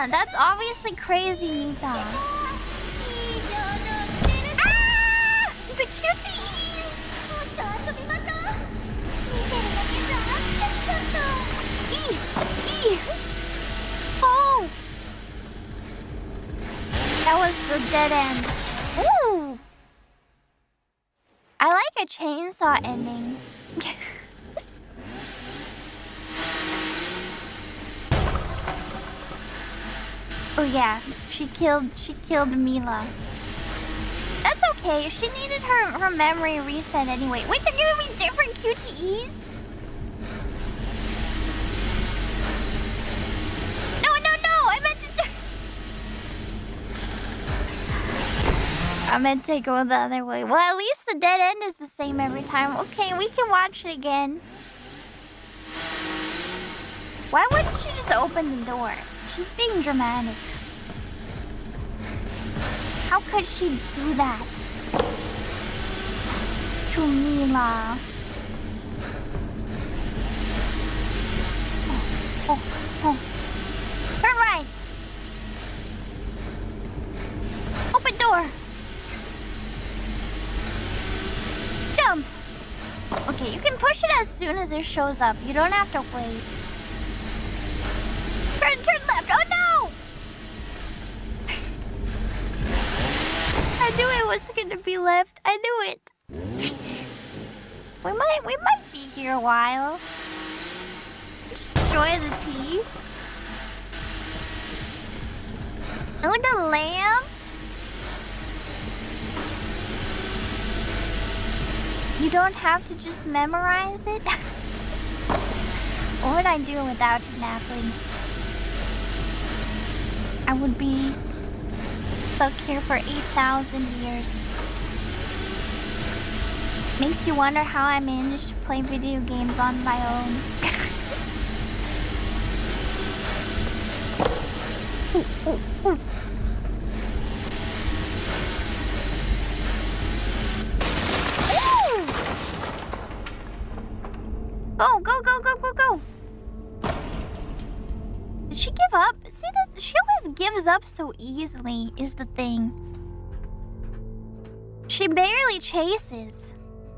That's obviously crazy, Mita. Ah! The cuties! Oh! That was the dead end. Ooh! I like a chainsaw ending. Oh yeah, she killed Mila. That's okay. She needed her memory reset anyway. Wait, they're giving me different QTEs? No, I meant to go the other way. Well, at least the dead end is the same every time. Okay, we can watch it again. Why wouldn't she just open the door? She's being dramatic. How could she do that to Mila? Oh. Turn right. Open door. Jump. Okay, you can push it as soon as it shows up. You don't have to wait. Turn left. Oh no! I knew it was gonna be left. I knew it. we might be here a while. Just enjoy the tea. Oh, the lamps. You don't have to just memorize it. What would I do without you, Naplings? I would be stuck here for 8,000 years. Makes you wonder how I managed to play video games on my own. Ooh. Go. Did she give up? See, that she always gives up so easily is the thing. She barely chases.